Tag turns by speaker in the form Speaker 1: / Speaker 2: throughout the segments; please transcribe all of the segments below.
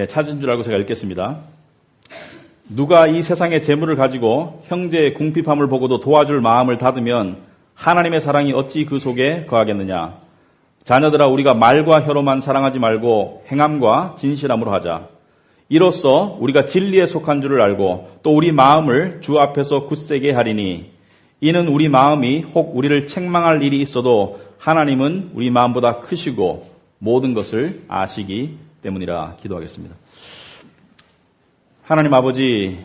Speaker 1: 찾은 줄 알고 제가 읽겠습니다. 누가 이 세상의 재물을 가지고 형제의 궁핍함을 보고도 도와줄 마음을 닫으면 하나님의 사랑이 어찌 그 속에 거하겠느냐. 자녀들아, 우리가 말과 혀로만 사랑하지 말고 행함과 진실함으로 하자. 이로써 우리가 진리에 속한 줄을 알고 또 우리 마음을 주 앞에서 굳세게 하리니 이는 우리 마음이 혹 우리를 책망할 일이 있어도 하나님은 우리 마음보다 크시고 모든 것을 아시기 때문이라. 기도하겠습니다. 하나님 아버지,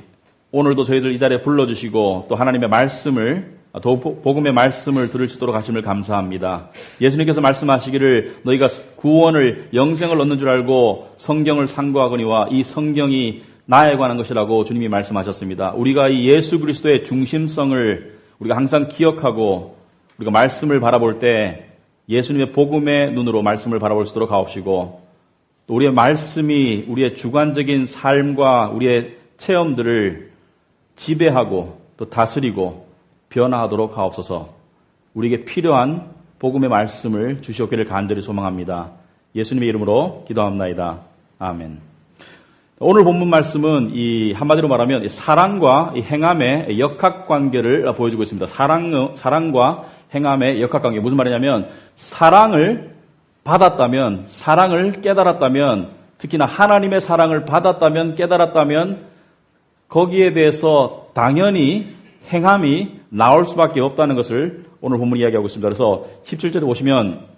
Speaker 1: 오늘도 저희들 이 자리에 불러주시고 또 하나님의 말씀을, 복음의 말씀을 들을 수 있도록 하심을 감사합니다. 예수님께서 말씀하시기를 너희가 구원을, 영생을 얻는 줄 알고 성경을 상고하거니와 이 성경이 나에 관한 것이라고 주님이 말씀하셨습니다. 우리가 이 예수 그리스도의 중심성을 우리가 항상 기억하고 우리가 말씀을 바라볼 때 예수님의 복음의 눈으로 말씀을 바라볼 수 있도록 하옵시고 또 우리의 말씀이 우리의 주관적인 삶과 우리의 체험들을 지배하고 또 다스리고 변화하도록 하옵소서. 우리에게 필요한 복음의 말씀을 주시옵기를 간절히 소망합니다. 예수님의 이름으로 기도합나이다. 아멘. 오늘 본문 말씀은 이 한마디로 말하면 사랑과 행함의 역학관계를 보여주고 있습니다. 사랑과 행함의 역학관계. 무슨 말이냐면 사랑을 받았다면, 사랑을 깨달았다면, 특히나 하나님의 사랑을 받았다면, 깨달았다면 거기에 대해서 당연히 행함이 나올 수밖에 없다는 것을 오늘 본문이 이야기하고 있습니다. 그래서 17절에 보시면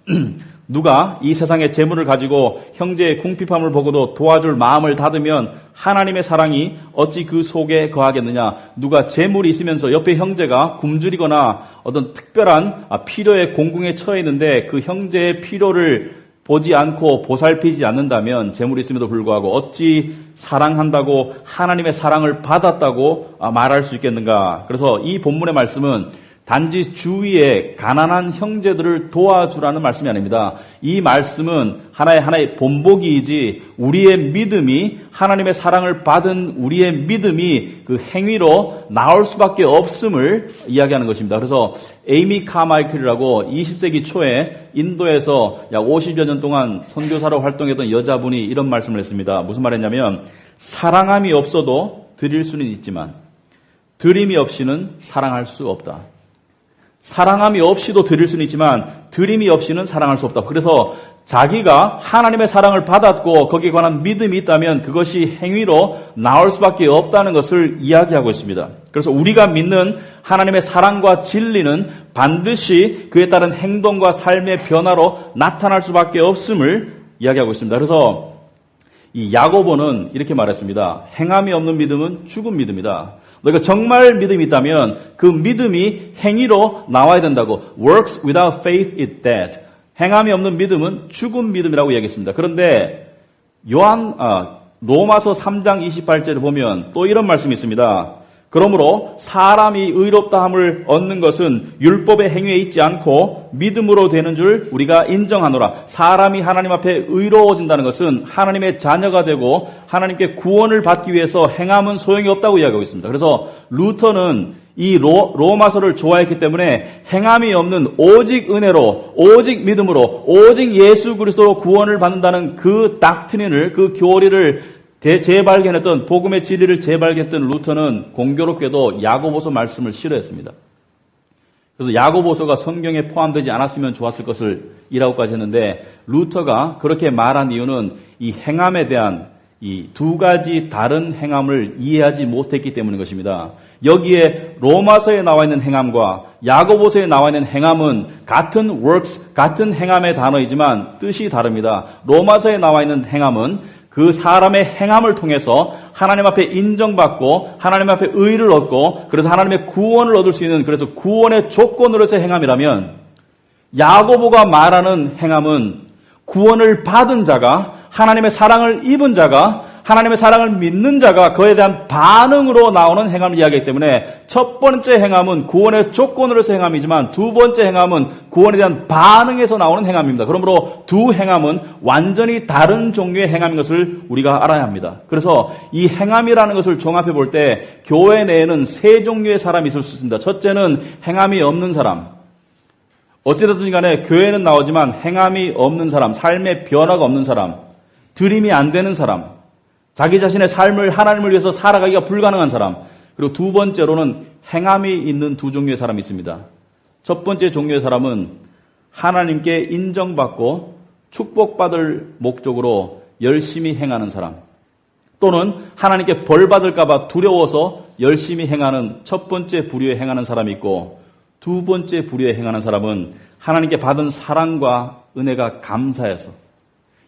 Speaker 1: 누가 이 세상의 재물을 가지고 형제의 궁핍함을 보고도 도와줄 마음을 닫으면 하나님의 사랑이 어찌 그 속에 거하겠느냐. 누가 재물이 있으면서 옆에 형제가 굶주리거나 어떤 특별한 필요의 공궁에 처해 있는데 그 형제의 필요를 보지 않고 보살피지 않는다면 재물이 있음에도 불구하고 어찌 사랑한다고 하나님의 사랑을 받았다고 말할 수 있겠는가. 그래서 이 본문의 말씀은 단지 주위에 가난한 형제들을 도와주라는 말씀이 아닙니다. 이 말씀은 하나의 본보기이지 우리의 믿음이 하나님의 사랑을 받은 우리의 믿음이 그 행위로 나올 수밖에 없음을 이야기하는 것입니다. 그래서 에이미 카마이클이라고 20세기 초에 인도에서 약 50여 년 동안 선교사로 활동했던 여자분이 이런 말씀을 했습니다. 무슨 말이냐면 사랑함이 없어도 드릴 수는 있지만 드림이 없이는 사랑할 수 없다. 사랑함이 없이도 드릴 수는 있지만 드림이 없이는 사랑할 수 없다. 그래서 자기가 하나님의 사랑을 받았고 거기에 관한 믿음이 있다면 그것이 행위로 나올 수밖에 없다는 것을 이야기하고 있습니다. 그래서 우리가 믿는 하나님의 사랑과 진리는 반드시 그에 따른 행동과 삶의 변화로 나타날 수밖에 없음을 이야기하고 있습니다. 그래서 이 야고보는 이렇게 말했습니다. 행함이 없는 믿음은 죽은 믿음이다. 너희가 정말 믿음이 있다면 그 믿음이 행위로 나와야 된다고. Works without faith is dead. 행함이 없는 믿음은 죽은 믿음이라고 이야기했습니다. 그런데 로마서 3장 28절을 보면 또 이런 말씀이 있습니다. 그러므로 사람이 의롭다함을 얻는 것은 율법의 행위에 있지 않고 믿음으로 되는 줄 우리가 인정하노라. 사람이 하나님 앞에 의로워진다는 것은 하나님의 자녀가 되고 하나님께 구원을 받기 위해서 행함은 소용이 없다고 이야기하고 있습니다. 그래서 루터는 이 로마서를 좋아했기 때문에 행함이 없는 오직 은혜로, 오직 믿음으로, 오직 예수 그리스도로 구원을 받는다는 그 닥트린을, 그 교리를 재발견했던, 복음의 진리를 재발견했던 루터는 공교롭게도 야고보서 말씀을 싫어했습니다. 그래서 야고보서가 성경에 포함되지 않았으면 좋았을 것을 이라고까지 했는데 루터가 그렇게 말한 이유는 이 행함에 대한 이 두 가지 다른 행함을 이해하지 못했기 때문인 것입니다. 여기에 로마서에 나와 있는 행함과 야고보서에 나와 있는 행함은 같은 works, 같은 행함의 단어이지만 뜻이 다릅니다. 로마서에 나와 있는 행함은 그 사람의 행함을 통해서 하나님 앞에 인정받고 하나님 앞에 의를 얻고 그래서 하나님의 구원을 얻을 수 있는, 그래서 구원의 조건으로서의 행함이라면 야고보가 말하는 행함은 구원을 받은 자가, 하나님의 사랑을 입은 자가, 하나님의 사랑을 믿는 자가 그에 대한 반응으로 나오는 행함을 이야기하기 때문에 첫 번째 행함은 구원의 조건으로서의 행함이지만 두 번째 행함은 구원에 대한 반응에서 나오는 행함입니다. 그러므로 두 행함은 완전히 다른 종류의 행함인 것을 우리가 알아야 합니다. 그래서 이 행함이라는 것을 종합해 볼 때 교회 내에는 세 종류의 사람이 있을 수 있습니다. 첫째는 행함이 없는 사람. 어찌됐든 간에 교회는 나오지만 행함이 없는 사람, 삶의 변화가 없는 사람, 드림이 안 되는 사람, 자기 자신의 삶을 하나님을 위해서 살아가기가 불가능한 사람. 그리고 두 번째로는 행함이 있는 두 종류의 사람이 있습니다. 첫 번째 종류의 사람은 하나님께 인정받고 축복받을 목적으로 열심히 행하는 사람, 또는 하나님께 벌받을까 봐 두려워서 열심히 행하는 첫 번째 부류에 행하는 사람이 있고, 두 번째 부류에 행하는 사람은 하나님께 받은 사랑과 은혜가 감사해서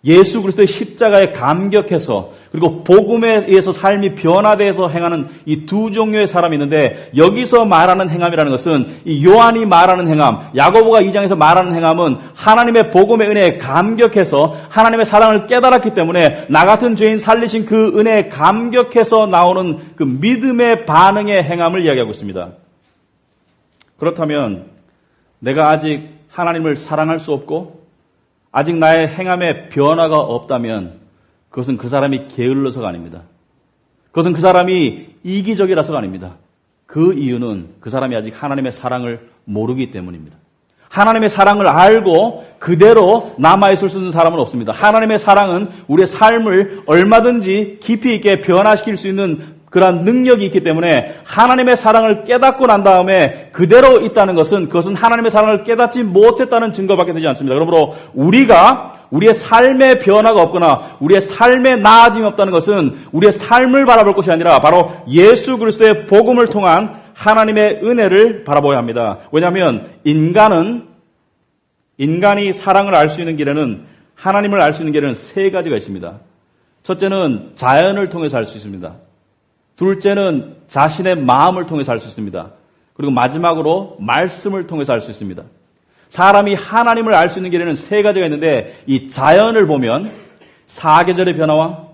Speaker 1: 예수 그리스도의 십자가에 감격해서 그리고 복음에 의해서 삶이 변화돼서 행하는 이 두 종류의 사람이 있는데, 여기서 말하는 행함이라는 것은 이 요한이 말하는 행함, 야고보가 2장에서 말하는 행함은 하나님의 복음의 은혜에 감격해서 하나님의 사랑을 깨달았기 때문에 나 같은 죄인 살리신 그 은혜에 감격해서 나오는 그 믿음의 반응의 행함을 이야기하고 있습니다. 그렇다면 내가 아직 하나님을 사랑할 수 없고 아직 나의 행함에 변화가 없다면 그것은 그 사람이 게을러서가 아닙니다. 그것은 그 사람이 이기적이라서가 아닙니다. 그 이유는 그 사람이 아직 하나님의 사랑을 모르기 때문입니다. 하나님의 사랑을 알고 그대로 남아있을 수 있는 사람은 없습니다. 하나님의 사랑은 우리의 삶을 얼마든지 깊이 있게 변화시킬 수 있는 그러한 능력이 있기 때문에 하나님의 사랑을 깨닫고 난 다음에 그대로 있다는 것은 그것은 하나님의 사랑을 깨닫지 못했다는 증거밖에 되지 않습니다. 그러므로 우리가 우리의 삶의 변화가 없거나 우리의 삶의 나아짐이 없다는 것은 우리의 삶을 바라볼 것이 아니라 바로 예수 그리스도의 복음을 통한 하나님의 은혜를 바라봐야 합니다. 왜냐하면 인간이 사랑을 알 수 있는 길에는, 하나님을 알 수 있는 길에는 세 가지가 있습니다. 첫째는 자연을 통해서 알 수 있습니다. 둘째는 자신의 마음을 통해서 알 수 있습니다. 그리고 마지막으로 말씀을 통해서 알 수 있습니다. 사람이 하나님을 알 수 있는 길에는 세 가지가 있는데, 이 자연을 보면 사계절의 변화와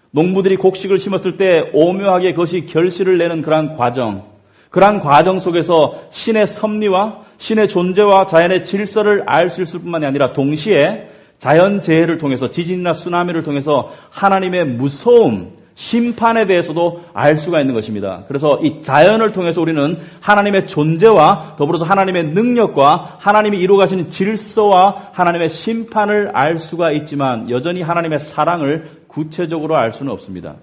Speaker 1: 농부들이 곡식을 심었을 때 오묘하게 그것이 결실을 내는 그러한 과정 속에서 신의 섭리와 신의 존재와 자연의 질서를 알 수 있을 뿐만이 아니라 동시에 자연재해를 통해서, 지진이나 쓰나미를 통해서 하나님의 무서움, 심판에 대해서도 알 수가 있는 것입니다. 그래서 이 자연을 통해서 우리는 하나님의 존재와 더불어서 하나님의 능력과 하나님이 이루어 가시는 질서와 하나님의 심판을 알 수가 있지만 여전히 하나님의 사랑을 구체적으로 알 수는 없습니다.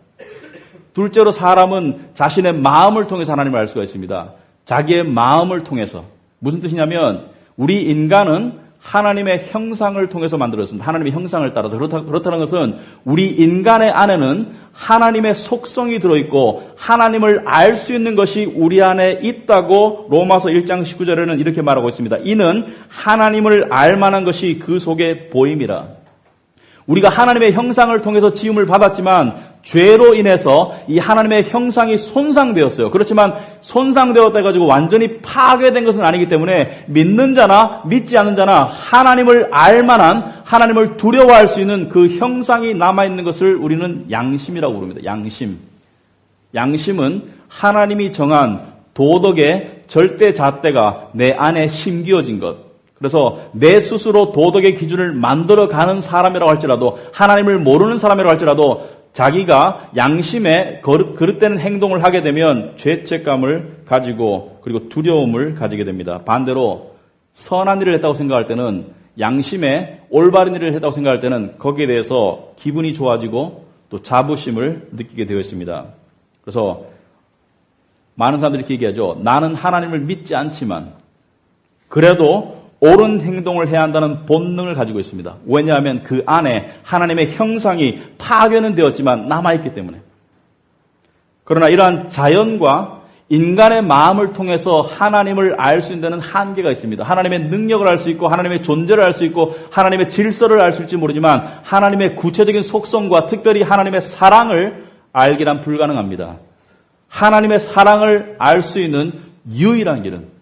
Speaker 1: 둘째로 사람은 자신의 마음을 통해서 하나님을 알 수가 있습니다. 자기의 마음을 통해서. 무슨 뜻이냐면 우리 인간은 하나님의 형상을 통해서 만들어졌습니다. 하나님의 형상을 따라서. 그렇다는 것은 우리 인간의 안에는 하나님의 속성이 들어있고 하나님을 알 수 있는 것이 우리 안에 있다고 로마서 1장 19절에는 이렇게 말하고 있습니다. 이는 하나님을 알 만한 것이 그 속에 보임이라. 우리가 하나님의 형상을 통해서 지음을 받았지만 죄로 인해서 이 하나님의 형상이 손상되었어요. 그렇지만 손상되었다 해가지고 완전히 파괴된 것은 아니기 때문에 믿는 자나 믿지 않는 자나 하나님을 알 만한, 하나님을 두려워할 수 있는 그 형상이 남아있는 것을 우리는 양심이라고 부릅니다. 양심은 하나님이 정한 도덕의 절대 잣대가 내 안에 심기어진 것. 그래서 내 스스로 도덕의 기준을 만들어가는 사람이라고 할지라도, 하나님을 모르는 사람이라고 할지라도 자기가 양심에 그릇되는 행동을 하게 되면 죄책감을 가지고 그리고 두려움을 가지게 됩니다. 반대로 선한 일을 했다고 생각할 때는, 양심에 올바른 일을 했다고 생각할 때는 거기에 대해서 기분이 좋아지고 또 자부심을 느끼게 되어 있습니다. 그래서 많은 사람들이 이렇게 얘기하죠. 나는 하나님을 믿지 않지만 그래도 옳은 행동을 해야 한다는 본능을 가지고 있습니다. 왜냐하면 그 안에 하나님의 형상이 파괴는 되었지만 남아있기 때문에. 그러나 이러한 자연과 인간의 마음을 통해서 하나님을 알 수 있는 데는 한계가 있습니다. 하나님의 능력을 알 수 있고 하나님의 존재를 알 수 있고 하나님의 질서를 알 수 있을지 모르지만 하나님의 구체적인 속성과 특별히 하나님의 사랑을 알기란 불가능합니다. 하나님의 사랑을 알 수 있는 유일한 길은,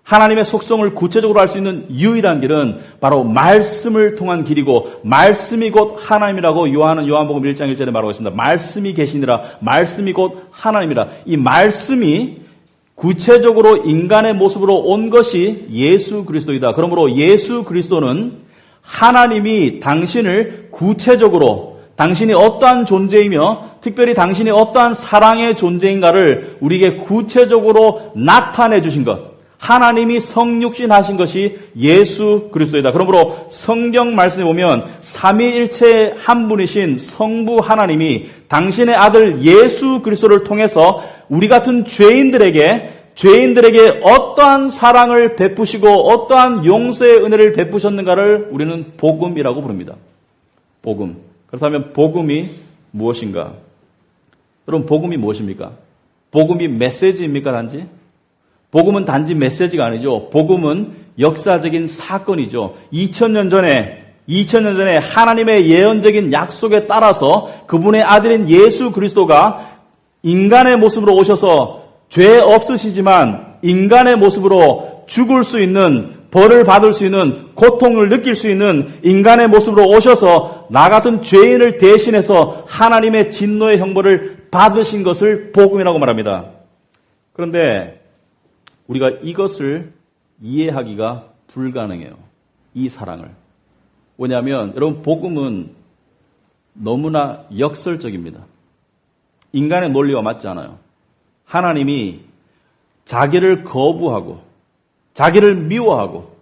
Speaker 1: 하나님의 속성을 구체적으로 알 수 있는 유일한 길은 바로 말씀을 통한 길이고, 말씀이 곧 하나님이라고 요한복음 1장 1절에 말하고 있습니다. 말씀이 계시니라. 말씀이 곧 하나님이라. 이 말씀이 구체적으로 인간의 모습으로 온 것이 예수 그리스도이다. 그러므로 예수 그리스도는 하나님이 당신을 구체적으로, 당신이 어떠한 존재이며 특별히 당신이 어떠한 사랑의 존재인가를 우리에게 구체적으로 나타내 주신 것, 하나님이 성육신 하신 것이 예수 그리스도이다. 그러므로 성경 말씀에 보면 삼위일체의 한 분이신 성부 하나님이 당신의 아들 예수 그리스도를 통해서 우리 같은 죄인들에게 어떠한 사랑을 베푸시고 어떠한 용서의 은혜를 베푸셨는가를 우리는 복음이라고 부릅니다. 복음. 그렇다면 복음이 무엇인가? 여러분, 복음이 무엇입니까? 복음이 메시지입니까, 단지? 복음은 단지 메시지가 아니죠. 복음은 역사적인 사건이죠. 2000년 전에 하나님의 예언적인 약속에 따라서 그분의 아들인 예수 그리스도가 인간의 모습으로 오셔서 죄 없으시지만 인간의 모습으로 죽을 수 있는, 벌을 받을 수 있는, 고통을 느낄 수 있는 인간의 모습으로 오셔서 나 같은 죄인을 대신해서 하나님의 진노의 형벌을 받으신 것을 복음이라고 말합니다. 그런데 우리가 이것을 이해하기가 불가능해요. 이 사랑을. 왜냐하면 여러분, 복음은 너무나 역설적입니다. 인간의 논리와 맞지 않아요. 하나님이 자기를 거부하고 자기를 미워하고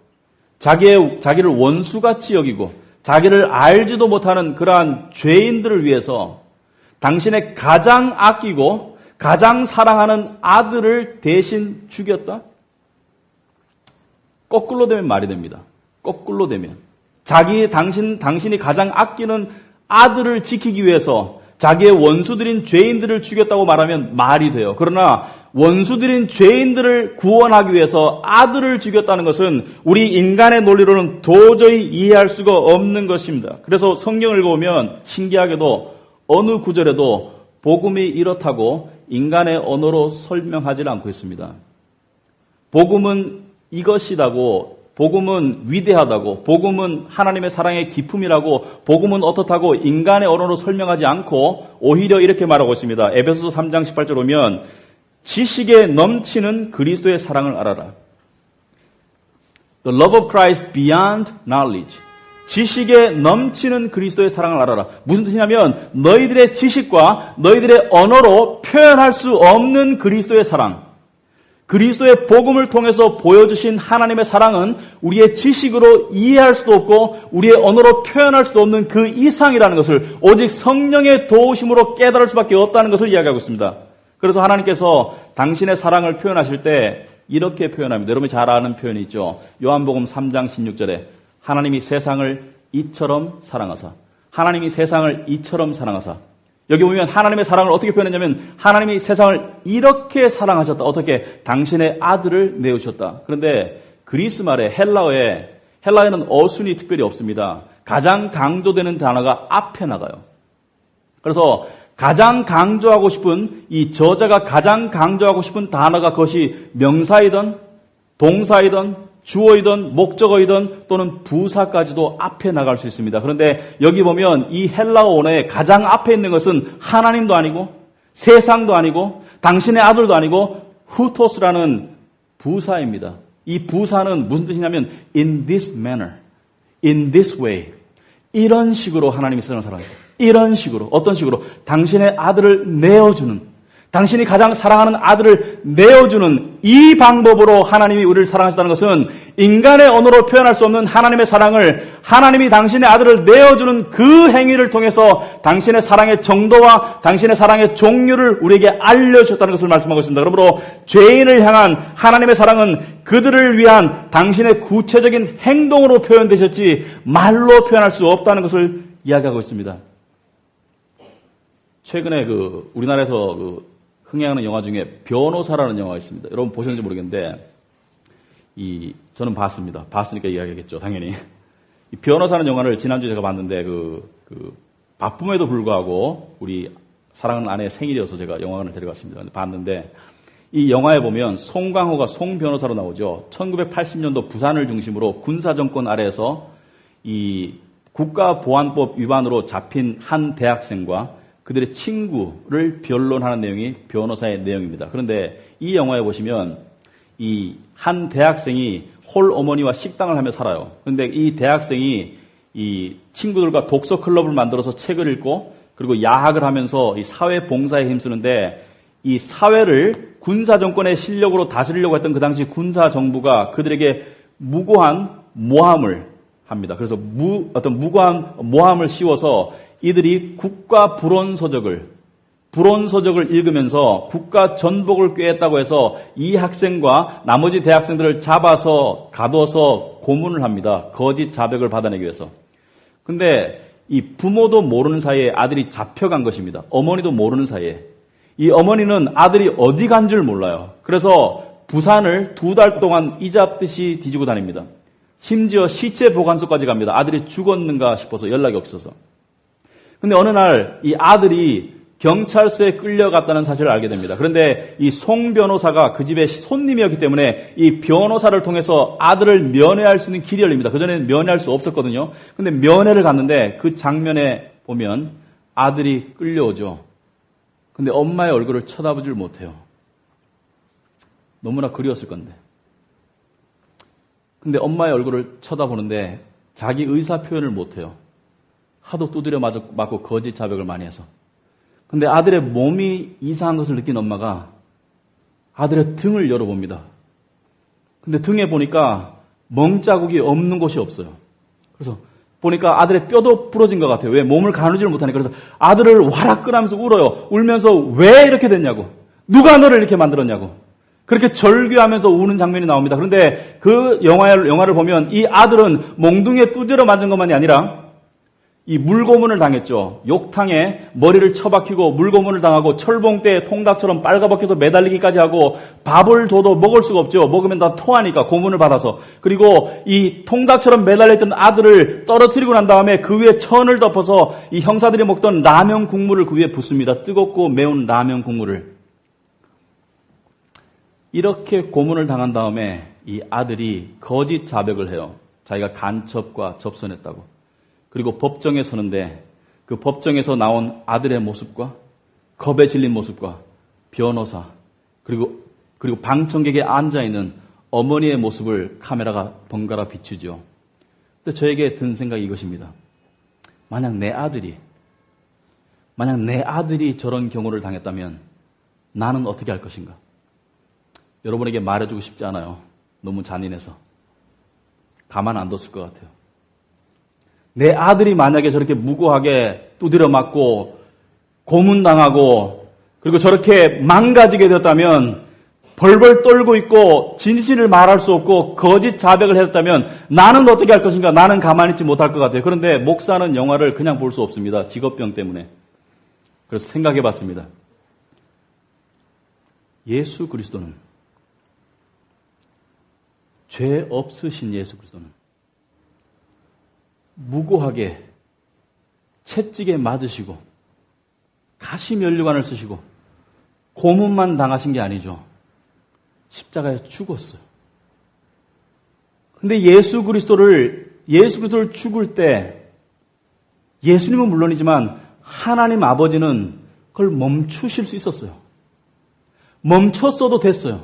Speaker 1: 자기를 원수같이 여기고 자기를 알지도 못하는 그러한 죄인들을 위해서 당신의 가장 아끼고 가장 사랑하는 아들을 대신 죽였다? 거꾸로 되면 말이 됩니다. 거꾸로 되면 당신이 가장 아끼는 아들을 지키기 위해서 자기의 원수들인 죄인들을 죽였다고 말하면 말이 돼요. 그러나 원수들인 죄인들을 구원하기 위해서 아들을 죽였다는 것은 우리 인간의 논리로는 도저히 이해할 수가 없는 것입니다. 그래서 성경을 읽어보면 신기하게도 어느 구절에도 복음이 이렇다고 인간의 언어로 설명하지 않고 있습니다. 복음은 이것이라고, 복음은 위대하다고, 복음은 하나님의 사랑의 기품이라고, 복음은 어떻다고 인간의 언어로 설명하지 않고 오히려 이렇게 말하고 있습니다. 에베소서 3장 18절 보면 지식에 넘치는 그리스도의 사랑을 알아라. The love of Christ beyond knowledge. 지식에 넘치는 그리스도의 사랑을 알아라. 무슨 뜻이냐면 너희들의 지식과 너희들의 언어로 표현할 수 없는 그리스도의 사랑. 그리스도의 복음을 통해서 보여주신 하나님의 사랑은 우리의 지식으로 이해할 수도 없고 우리의 언어로 표현할 수도 없는 그 이상이라는 것을 오직 성령의 도우심으로 깨달을 수밖에 없다는 것을 이야기하고 있습니다. 그래서 하나님께서 당신의 사랑을 표현하실 때 이렇게 표현합니다. 여러분이 잘 아는 표현이 있죠. 요한복음 3장 16절에 하나님이 세상을 이처럼 사랑하사. 하나님이 세상을 이처럼 사랑하사. 여기 보면 하나님의 사랑을 어떻게 표현했냐면 하나님이 세상을 이렇게 사랑하셨다. 어떻게? 당신의 아들을 내어주셨다. 그런데 그리스 말의 헬라어에는 어순이 특별히 없습니다. 가장 강조되는 단어가 앞에 나가요. 그래서 가장 강조하고 싶은, 이 저자가 가장 강조하고 싶은 단어가 그것이 명사이든 동사이든 주어이든 목적어이든 또는 부사까지도 앞에 나갈 수 있습니다. 그런데 여기 보면 이 헬라어 원어의 가장 앞에 있는 것은 하나님도 아니고 세상도 아니고 당신의 아들도 아니고 후토스라는 부사입니다. 이 부사는 무슨 뜻이냐면 in this manner, in this way. 이런 식으로 하나님이 세상을 사랑해요. 이런 식으로. 어떤 식으로? 당신의 아들을 내어주는, 당신이 가장 사랑하는 아들을 내어주는 이 방법으로 하나님이 우리를 사랑하셨다는 것은 인간의 언어로 표현할 수 없는 하나님의 사랑을, 하나님이 당신의 아들을 내어주는 그 행위를 통해서 당신의 사랑의 정도와 당신의 사랑의 종류를 우리에게 알려주셨다는 것을 말씀하고 있습니다. 그러므로 죄인을 향한 하나님의 사랑은 그들을 위한 당신의 구체적인 행동으로 표현되셨지 말로 표현할 수 없다는 것을 이야기하고 있습니다. 최근에 우리나라에서 흥행하는 영화 중에 변호사라는 영화가 있습니다. 여러분 보셨는지 모르겠는데, 저는 봤습니다. 봤으니까 이야기하겠죠, 당연히. 이 변호사라는 영화를 지난주에 제가 봤는데, 바쁨에도 불구하고 우리 사랑하는 아내의 생일이어서 제가 영화관을 데려갔습니다. 봤는데, 이 영화에 보면 송강호가 송 변호사로 나오죠. 1980년도 부산을 중심으로 군사정권 아래에서 이 국가보안법 위반으로 잡힌 한 대학생과 그들의 친구를 변론하는 내용이 변호사의 내용입니다. 그런데 이 영화에 보시면 이 한 대학생이 홀 어머니와 식당을 하며 살아요. 그런데 이 대학생이 이 친구들과 독서 클럽을 만들어서 책을 읽고 그리고 야학을 하면서 이 사회 봉사에 힘쓰는데 이 사회를 군사 정권의 실력으로 다스리려고 했던 그 당시 군사 정부가 그들에게 무고한 모함을 합니다. 그래서 어떤 무고한 모함을 씌워서 이들이 국가 불온서적을 읽으면서 국가 전복을 꾀했다고 해서 이 학생과 나머지 대학생들을 잡아서 가둬서 고문을 합니다. 거짓 자백을 받아내기 위해서. 근데 이 부모도 모르는 사이에 아들이 잡혀간 것입니다. 어머니도 모르는 사이에. 이 어머니는 아들이 어디 간 줄 몰라요. 그래서 부산을 2달 동안 이잡듯이 뒤지고 다닙니다. 심지어 시체 보관소까지 갑니다. 아들이 죽었는가 싶어서 연락이 없어서. 근데 어느 날 이 아들이 경찰서에 끌려갔다는 사실을 알게 됩니다. 그런데 이 송 변호사가 그 집의 손님이었기 때문에 이 변호사를 통해서 아들을 면회할 수 있는 길이 열립니다. 그전에는 면회할 수 없었거든요. 근데 면회를 갔는데 그 장면에 보면 아들이 끌려오죠. 근데 엄마의 얼굴을 쳐다보질 못해요. 너무나 그리웠을 건데. 근데 엄마의 얼굴을 쳐다보는데 자기 의사 표현을 못해요. 하도 두드려 맞고 거짓 자백을 많이 해서. 근데 아들의 몸이 이상한 것을 느낀 엄마가 아들의 등을 열어봅니다. 근데 등에 보니까 멍자국이 없는 곳이 없어요. 그래서 보니까 아들의 뼈도 부러진 것 같아요. 왜? 몸을 가누지를 못하니까. 그래서 아들을 와락끈하면서 울어요. 울면서 왜 이렇게 됐냐고. 누가 너를 이렇게 만들었냐고. 그렇게 절규하면서 우는 장면이 나옵니다. 그런데 그 영화를 보면 이 아들은 몽둥이에 두드려 맞은 것만이 아니라 이 물고문을 당했죠. 욕탕에 머리를 처박히고 물고문을 당하고 철봉대에 통닭처럼 빨가벗겨서 매달리기까지 하고 밥을 줘도 먹을 수가 없죠. 먹으면 다 토하니까 고문을 받아서. 그리고 이 통닭처럼 매달려있던 아들을 떨어뜨리고 난 다음에 그 위에 천을 덮어서 이 형사들이 먹던 라면 국물을 그 위에 붓습니다. 뜨겁고 매운 라면 국물을. 이렇게 고문을 당한 다음에 이 아들이 거짓 자백을 해요. 자기가 간첩과 접선했다고. 그리고 법정에 서는데 그 법정에서 나온 아들의 모습과 겁에 질린 모습과 변호사 그리고 방청객에 앉아있는 어머니의 모습을 카메라가 번갈아 비추죠. 근데 저에게 든 생각이 이것입니다. 만약 내 아들이 저런 경우를 당했다면 나는 어떻게 할 것인가? 여러분에게 말해주고 싶지 않아요. 너무 잔인해서. 가만 안 뒀을 것 같아요. 내 아들이 만약에 저렇게 무고하게 두드려 맞고 고문당하고 그리고 저렇게 망가지게 되었다면 벌벌 떨고 있고 진실을 말할 수 없고 거짓 자백을 했다면 나는 어떻게 할 것인가? 나는 가만히 있지 못할 것 같아요. 그런데 목사는 영화를 그냥 볼 수 없습니다. 직업병 때문에. 그래서 생각해 봤습니다. 예수 그리스도는 죄 없으신 예수 그리스도는 무고하게 채찍에 맞으시고 가시면류관을 쓰시고 고문만 당하신 게 아니죠. 십자가에 죽었어요. 근데 예수 그리스도를 죽을 때 예수님은 물론이지만 하나님 아버지는 그걸 멈추실 수 있었어요. 멈췄어도 됐어요.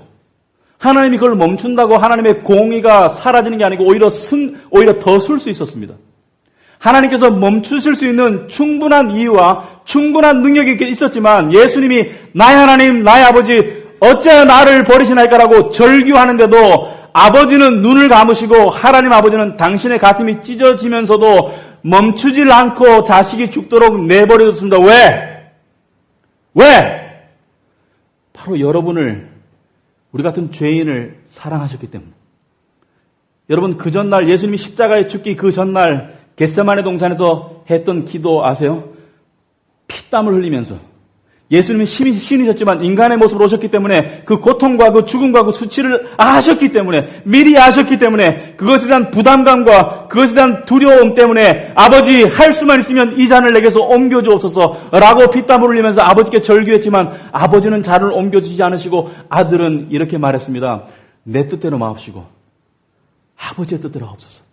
Speaker 1: 하나님이 그걸 멈춘다고 하나님의 공의가 사라지는 게 아니고 오히려 더 쓸 수 있었습니다. 하나님께서 멈추실 수 있는 충분한 이유와 충분한 능력이 있었지만 예수님이 나의 하나님, 나의 아버지 어찌하여 나를 버리시나이까라고 절규하는데도 아버지는 눈을 감으시고 하나님 아버지는 당신의 가슴이 찢어지면서도 멈추질 않고 자식이 죽도록 내버려뒀습니다. 왜? 바로 여러분을 우리 같은 죄인을 사랑하셨기 때문에. 여러분 그 전날 예수님이 십자가에 죽기 그 전날 겟세마네 동산에서 했던 기도 아세요? 피땀을 흘리면서 예수님이 신이셨지만 인간의 모습으로 오셨기 때문에 그 고통과 그 죽음과 그 수치를 아셨기 때문에 미리 아셨기 때문에 그것에 대한 부담감과 그것에 대한 두려움 때문에 아버지 할 수만 있으면 이 잔을 내게서 옮겨주옵소서라고 피땀을 흘리면서 아버지께 절규했지만 아버지는 잔을 옮겨주지 않으시고 아들은 이렇게 말했습니다. 내 뜻대로 마옵시고 아버지의 뜻대로 하옵소서.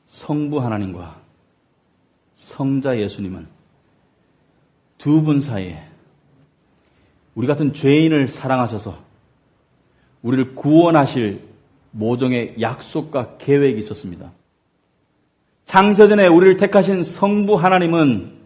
Speaker 1: 성부 하나님과 성자 예수님은 두 분 사이에 우리 같은 죄인을 사랑하셔서 우리를 구원하실 모종의 약속과 계획이 있었습니다. 창세전에 우리를 택하신 성부 하나님은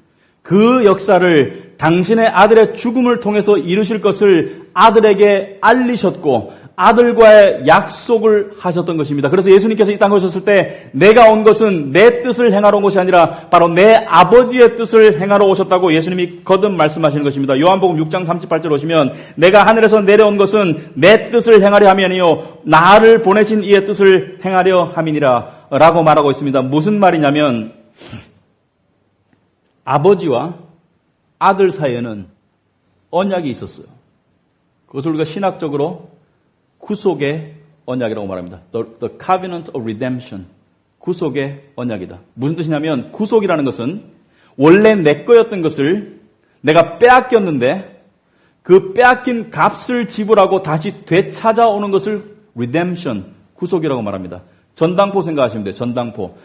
Speaker 1: 그 역사를 당신의 아들의 죽음을 통해서 이루실 것을 아들에게 알리셨고 아들과의 약속을 하셨던 것입니다. 그래서 예수님께서 이 땅에 오셨을 때 내가 온 것은 내 뜻을 행하러 온 것이 아니라 바로 내 아버지의 뜻을 행하러 오셨다고 예수님이 거듭 말씀하시는 것입니다. 요한복음 6장 38절 오시면 내가 하늘에서 내려온 것은 내 뜻을 행하려 함이 아니요 나를 보내신 이의 뜻을 행하려 함이니라 라고 말하고 있습니다. 무슨 말이냐면 아버지와 아들 사이에는 언약이 있었어요. 그것을 우리가 신학적으로 구속의 언약이라고 말합니다. The covenant of redemption. 구속의 언약이다. 무슨 뜻이냐면 구속이라는 것은 원래 내 거였던 것을 내가 빼앗겼는데 그 빼앗긴 값을 지불하고 다시 되찾아오는 것을 redemption, 구속이라고 말합니다. 전당포 생각하시면 돼요.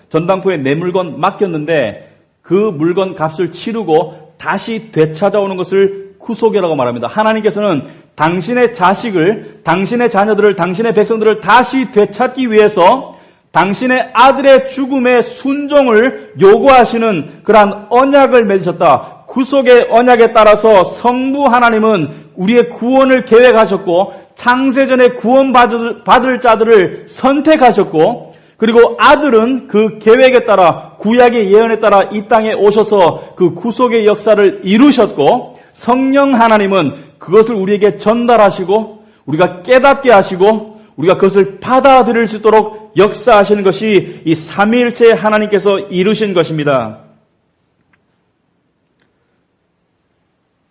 Speaker 1: 전당포에 내 물건 맡겼는데 그 물건 값을 치르고 다시 되찾아오는 것을 구속이라고 말합니다. 하나님께서는 당신의 자식을, 당신의 자녀들을, 당신의 백성들을 다시 되찾기 위해서 당신의 아들의 죽음의 순종을 요구하시는 그러한 언약을 맺으셨다. 구속의 언약에 따라서 성부 하나님은 우리의 구원을 계획하셨고 창세전에 구원받을 자들을 선택하셨고 그리고 아들은 그 계획에 따라 구약의 예언에 따라 이 땅에 오셔서 그 구속의 역사를 이루셨고 성령 하나님은 그것을 우리에게 전달하시고 우리가 깨닫게 하시고 우리가 그것을 받아들일 수 있도록 역사하시는 것이 이 삼위일체 하나님께서 이루신 것입니다.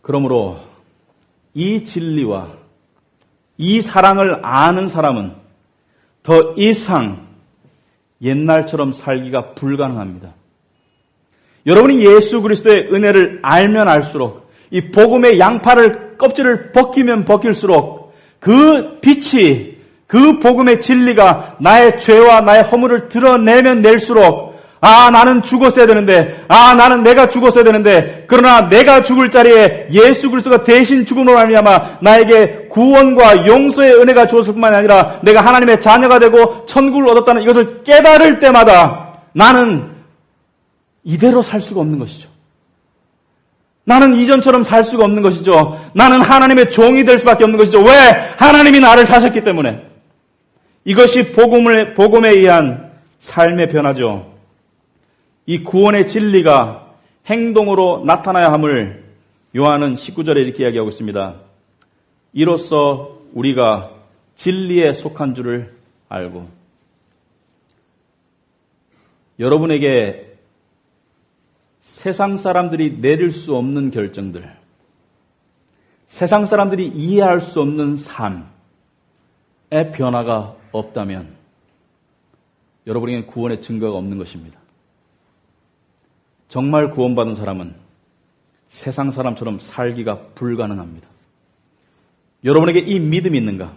Speaker 1: 그러므로 이 진리와 이 사랑을 아는 사람은 더 이상 옛날처럼 살기가 불가능합니다. 여러분이 예수 그리스도의 은혜를 알면 알수록 이 복음의 양파를 껍질을 벗기면 벗길수록 그 빛이 그 복음의 진리가 나의 죄와 나의 허물을 드러내면 낼수록 나는 죽었어야 되는데 나는 내가 죽었어야 되는데 그러나 내가 죽을 자리에 예수 그리스도가 대신 죽음으로 말미암아 나에게 구원과 용서의 은혜가 주었을 뿐만 아니라 내가 하나님의 자녀가 되고 천국을 얻었다는 이것을 깨달을 때마다 나는 이대로 살 수가 없는 것이죠. 나는 이전처럼 살 수가 없는 것이죠. 나는 하나님의 종이 될 수밖에 없는 것이죠. 왜? 하나님이 나를 사셨기 때문에. 이것이 복음에 의한 삶의 변화죠. 이 구원의 진리가 행동으로 나타나야 함을 요한은 19절에 이렇게 이야기하고 있습니다. 이로써 우리가 진리에 속한 줄을 알고 여러분에게 세상 사람들이 내릴 수 없는 결정들, 세상 사람들이 이해할 수 없는 삶의 변화가 없다면 여러분에게는 구원의 증거가 없는 것입니다. 정말 구원받은 사람은 세상 사람처럼 살기가 불가능합니다. 여러분에게 이 믿음이 있는가?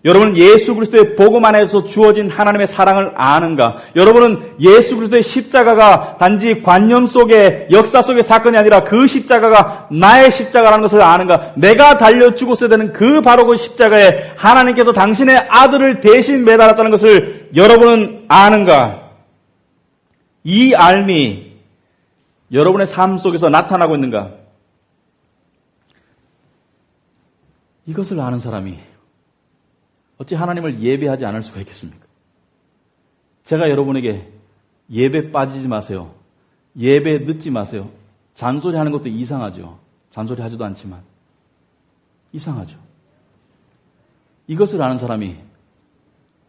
Speaker 1: 여러분은 예수 그리스도의 복음 안에서 주어진 하나님의 사랑을 아는가? 여러분은 예수 그리스도의 십자가가 단지 관념 속의 역사 속의 사건이 아니라 그 십자가가 나의 십자가라는 것을 아는가? 내가 달려 죽었어야 되는 그 바로 그 십자가에 하나님께서 당신의 아들을 대신 매달았다는 것을 여러분은 아는가? 이 알미 여러분의 삶 속에서 나타나고 있는가? 이것을 아는 사람이 어찌 하나님을 예배하지 않을 수가 있겠습니까? 제가 여러분에게 예배 빠지지 마세요. 예배 늦지 마세요. 잔소리하는 것도 이상하죠. 잔소리하지도 않지만 이상하죠. 이것을 아는 사람이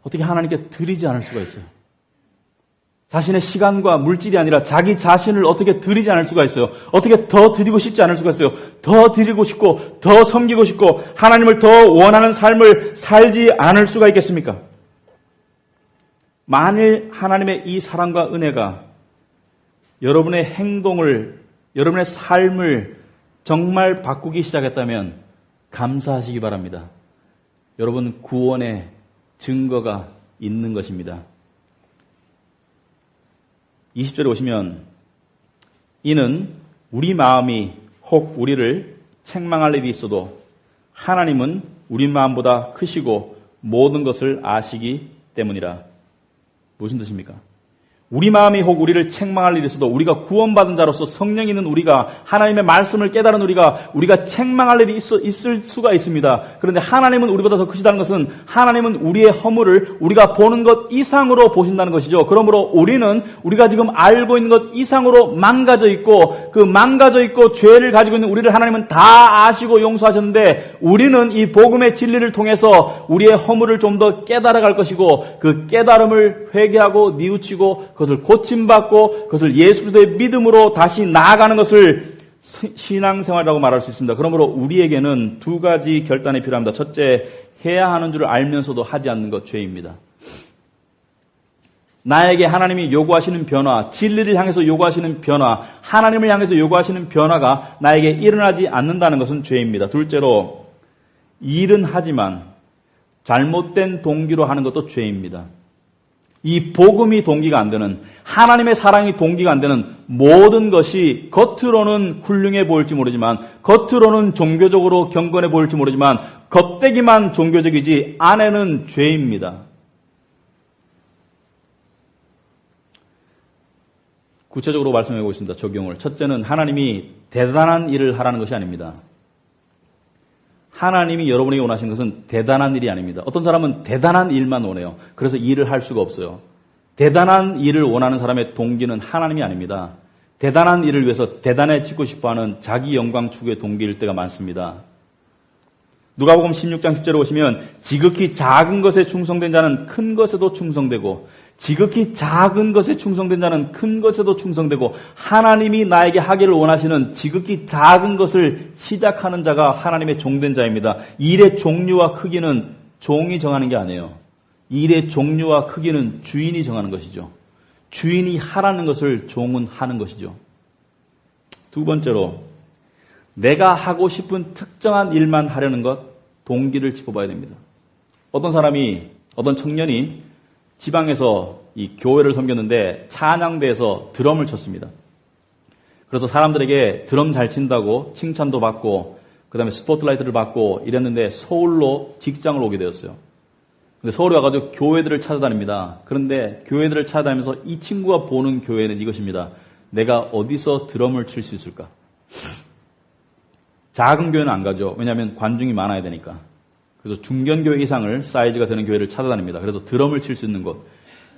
Speaker 1: 어떻게 하나님께 드리지 않을 수가 있어요? 자신의 시간과 물질이 아니라 자기 자신을 어떻게 드리지 않을 수가 있어요? 어떻게 더 드리고 싶지 않을 수가 있어요? 더 드리고 싶고 더 섬기고 싶고 하나님을 더 원하는 삶을 살지 않을 수가 있겠습니까? 만일 하나님의 이 사랑과 은혜가 여러분의 행동을, 여러분의 삶을 정말 바꾸기 시작했다면 감사하시기 바랍니다. 여러분 구원의 증거가 있는 것입니다. 20절에 오시면 이는 우리 마음이 혹 우리를 책망할 일이 있어도 하나님은 우리 마음보다 크시고 모든 것을 아시기 때문이라. 무슨 뜻입니까? 우리 마음이 혹 우리를 책망할 일이 있어도 우리가 구원받은 자로서 성령이 있는 우리가 하나님의 말씀을 깨달은 우리가 책망할 일이 있을 수가 있습니다. 그런데 하나님은 우리보다 더 크시다는 것은 하나님은 우리의 허물을 우리가 보는 것 이상으로 보신다는 것이죠. 그러므로 우리는 우리가 지금 알고 있는 것 이상으로 망가져 있고 그 망가져 있고 죄를 가지고 있는 우리를 하나님은 다 아시고 용서하셨는데 우리는 이 복음의 진리를 통해서 우리의 허물을 좀 더 깨달아갈 것이고 그 깨달음을 회개하고 뉘우치고 그것을 고침받고 그것을 예수 그리스도의 믿음으로 다시 나아가는 것을 신앙생활이라고 말할 수 있습니다. 그러므로 우리에게는 두 가지 결단이 필요합니다. 첫째, 해야 하는 줄 알면서도 하지 않는 것 죄입니다. 나에게 하나님이 요구하시는 변화, 진리를 향해서 요구하시는 변화, 하나님을 향해서 요구하시는 변화가 나에게 일어나지 않는다는 것은 죄입니다. 둘째로, 일은 하지만 잘못된 동기로 하는 것도 죄입니다. 이 복음이 동기가 안 되는, 하나님의 사랑이 동기가 안 되는 모든 것이 겉으로는 훌륭해 보일지 모르지만, 겉으로는 종교적으로 경건해 보일지 모르지만, 겉대기만 종교적이지 안에는 죄입니다. 구체적으로 말씀해 보겠습니다. 적용을. 첫째는 하나님이 대단한 일을 하라는 것이 아닙니다. 하나님이 여러분에게 원하시는 것은 대단한 일이 아닙니다. 어떤 사람은 대단한 일만 원해요. 그래서 일을 할 수가 없어요. 대단한 일을 원하는 사람의 동기는 하나님이 아닙니다. 대단한 일을 위해서 대단해지고 싶어하는 자기 영광 추구의 동기일 때가 많습니다. 누가복음 16장 10절에 보시면 지극히 작은 것에 충성된 자는 큰 것에도 충성되고 지극히 작은 것에 충성된 자는 큰 것에도 충성되고 하나님이 나에게 하기를 원하시는 지극히 작은 것을 시작하는 자가 하나님의 종된 자입니다. 일의 종류와 크기는 종이 정하는 게 아니에요. 일의 종류와 크기는 주인이 정하는 것이죠. 주인이 하라는 것을 종은 하는 것이죠. 두 번째로 내가 하고 싶은 특정한 일만 하려는 것, 동기를 짚어봐야 됩니다. 어떤 청년이 지방에서 이 교회를 섬겼는데 찬양대에서 드럼을 쳤습니다. 그래서 사람들에게 드럼 잘 친다고 칭찬도 받고 그 다음에 스포트라이트를 받고 이랬는데 서울로 직장을 오게 되었어요. 근데 서울에 와가지고 교회들을 찾아다닙니다. 그런데 교회들을 찾아다니면서 이 친구가 보는 교회는 이것입니다. 내가 어디서 드럼을 칠 수 있을까? 작은 교회는 안 가죠. 왜냐하면 관중이 많아야 되니까. 그래서 중견교회 이상을 사이즈가 되는 교회를 찾아다닙니다. 그래서 드럼을 칠 수 있는 곳.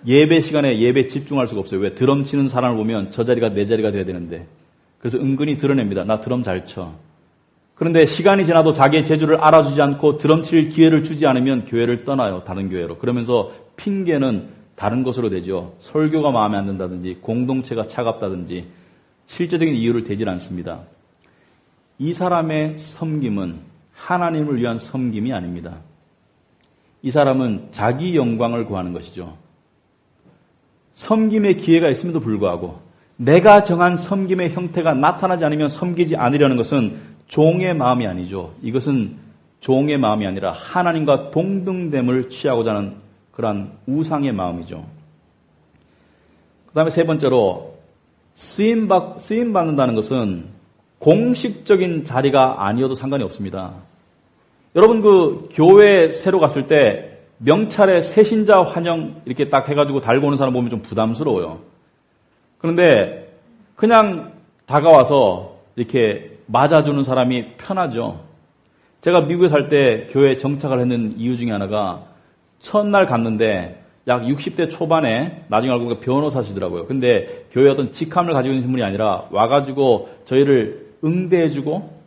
Speaker 1: 예배 시간에 예배 집중할 수가 없어요. 왜? 드럼 치는 사람을 보면 저 자리가 내 자리가 돼야 되는데. 그래서 은근히 드러냅니다. 나 드럼 잘 쳐. 그런데 시간이 지나도 자기의 재주를 알아주지 않고 드럼 칠 기회를 주지 않으면 교회를 떠나요. 다른 교회로. 그러면서 핑계는 다른 것으로 되죠. 설교가 마음에 안 든다든지 공동체가 차갑다든지 실제적인 이유를 대질 않습니다. 이 사람의 섬김은 하나님을 위한 섬김이 아닙니다. 이 사람은 자기 영광을 구하는 것이죠. 섬김의 기회가 있음에도 불구하고 내가 정한 섬김의 형태가 나타나지 않으면 섬기지 않으려는 것은 종의 마음이 아니죠. 이것은 종의 마음이 아니라 하나님과 동등됨을 취하고자 하는 그러한 우상의 마음이죠. 그 다음에 세 번째로 쓰임받는다는 것은 공식적인 자리가 아니어도 상관이 없습니다. 여러분 그 교회 새로 갔을 때 명찰에 새신자 환영 이렇게 딱 해가지고 달고 오는 사람 보면 좀 부담스러워요. 그런데 그냥 다가와서 이렇게 맞아주는 사람이 편하죠. 제가 미국에 살 때 교회에 정착을 했는 이유 중에 하나가 첫날 갔는데 약 60대 초반에 나중에 알고 보니까 변호사시더라고요. 근데 교회에 어떤 직함을 가지고 있는 분이 아니라 와가지고 저희를 응대해주고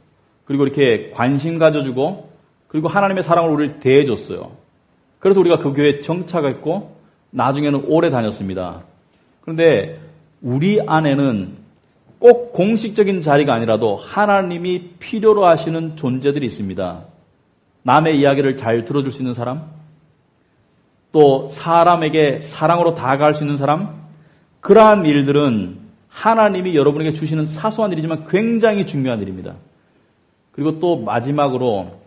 Speaker 1: 그리고 이렇게 관심 가져주고 그리고 하나님의 사랑으로 우리를 대해줬어요. 그래서 우리가 그 교회에 정착했고 나중에는 오래 다녔습니다. 그런데 우리 안에는 꼭 공식적인 자리가 아니라도 하나님이 필요로 하시는 존재들이 있습니다. 남의 이야기를 잘 들어줄 수 있는 사람, 또 사람에게 사랑으로 다가갈 수 있는 사람, 그러한 일들은 하나님이 여러분에게 주시는 사소한 일이지만 굉장히 중요한 일입니다. 그리고 또 마지막으로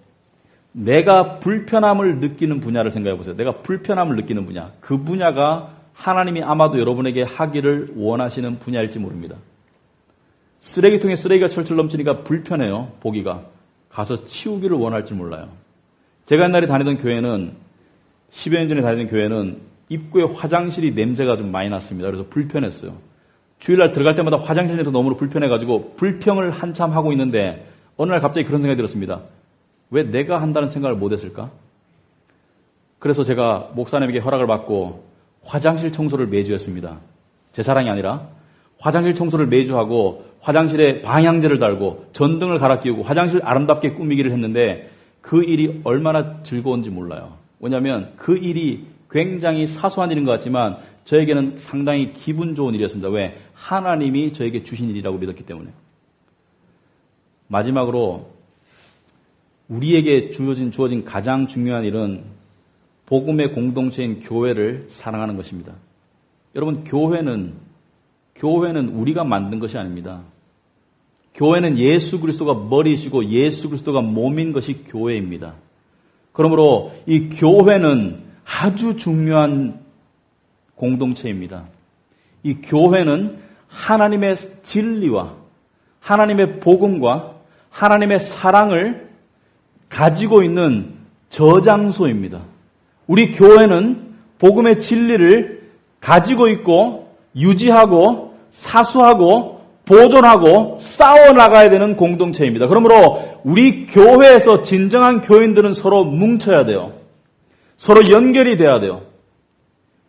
Speaker 1: 내가 불편함을 느끼는 분야를 생각해 보세요. 내가 불편함을 느끼는 분야. 그 분야가 하나님이 아마도 여러분에게 하기를 원하시는 분야일지 모릅니다. 쓰레기통에 쓰레기가 철철 넘치니까 불편해요. 보기가. 가서 치우기를 원할지 몰라요. 제가 옛날에 다니던 교회는 10여 년 전에 다니던 교회는 입구에 화장실이 냄새가 좀 많이 났습니다. 그래서 불편했어요. 주일날 들어갈 때마다 화장실 냄새가 너무 불편해가지고 불평을 한참 하고 있는데 어느 날 갑자기 그런 생각이 들었습니다. 왜 내가 한다는 생각을 못했을까? 그래서 제가 목사님에게 허락을 받고 화장실 청소를 매주 했습니다. 제 자랑이 아니라 화장실 청소를 매주 하고 화장실에 방향제를 달고 전등을 갈아 끼우고 화장실 아름답게 꾸미기를 했는데 그 일이 얼마나 즐거운지 몰라요. 왜냐하면 그 일이 굉장히 사소한 일인 것 같지만 저에게는 상당히 기분 좋은 일이었습니다. 왜? 하나님이 저에게 주신 일이라고 믿었기 때문에. 마지막으로 우리에게 주어진 가장 중요한 일은 복음의 공동체인 교회를 사랑하는 것입니다. 여러분, 교회는 우리가 만든 것이 아닙니다. 교회는 예수 그리스도가 머리이시고 예수 그리스도가 몸인 것이 교회입니다. 그러므로 이 교회는 아주 중요한 공동체입니다. 이 교회는 하나님의 진리와 하나님의 복음과 하나님의 사랑을 가지고 있는 저장소입니다. 우리 교회는 복음의 진리를 가지고 있고 유지하고 사수하고 보존하고 싸워나가야 되는 공동체입니다. 그러므로 우리 교회에서 진정한 교인들은 서로 뭉쳐야 돼요. 서로 연결이 돼야 돼요.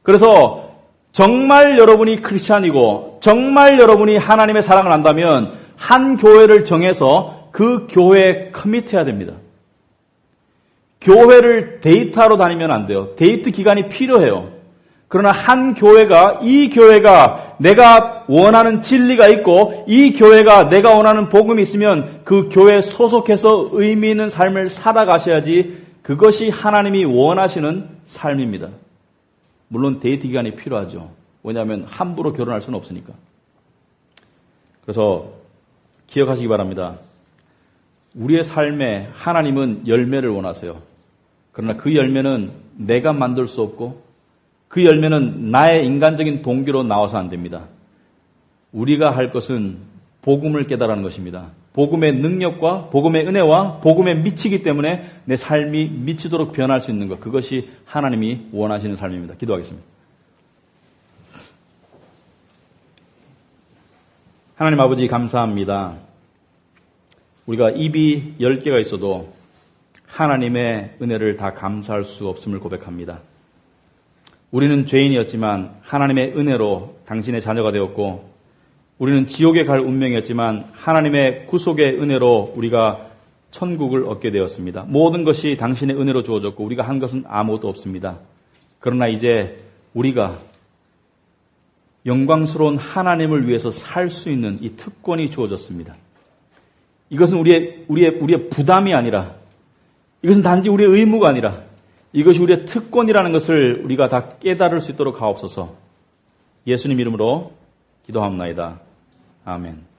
Speaker 1: 그래서 정말 여러분이 크리스찬이고 정말 여러분이 하나님의 사랑을 안다면 한 교회를 정해서 그 교회에 커밋해야 됩니다. 교회를 데이트하러 다니면 안 돼요. 데이트 기간이 필요해요. 그러나 한 교회가 이 교회가 내가 원하는 진리가 있고 이 교회가 내가 원하는 복음이 있으면 그 교회에 소속해서 의미 있는 삶을 살아가셔야지 그것이 하나님이 원하시는 삶입니다. 물론 데이트 기간이 필요하죠. 왜냐하면 함부로 결혼할 수는 없으니까. 그래서 기억하시기 바랍니다. 우리의 삶에 하나님은 열매를 원하세요. 그러나 그 열매는 내가 만들 수 없고 그 열매는 나의 인간적인 동기로 나와서 안 됩니다. 우리가 할 것은 복음을 깨달아는 것입니다. 복음의 능력과 복음의 은혜와 복음에 미치기 때문에 내 삶이 미치도록 변할 수 있는 것. 그것이 하나님이 원하시는 삶입니다. 기도하겠습니다. 하나님 아버지 감사합니다. 우리가 입이 10개가 있어도 하나님의 은혜를 다 감사할 수 없음을 고백합니다. 우리는 죄인이었지만 하나님의 은혜로 당신의 자녀가 되었고 우리는 지옥에 갈 운명이었지만 하나님의 구속의 은혜로 우리가 천국을 얻게 되었습니다. 모든 것이 당신의 은혜로 주어졌고 우리가 한 것은 아무것도 없습니다. 그러나 이제 우리가 영광스러운 하나님을 위해서 살 수 있는 이 특권이 주어졌습니다. 이것은 우리의 부담이 아니라 이것은 단지 우리의 의무가 아니라 이것이 우리의 특권이라는 것을 우리가 다 깨달을 수 있도록 하옵소서. 예수님 이름으로 기도합나이다. 아멘.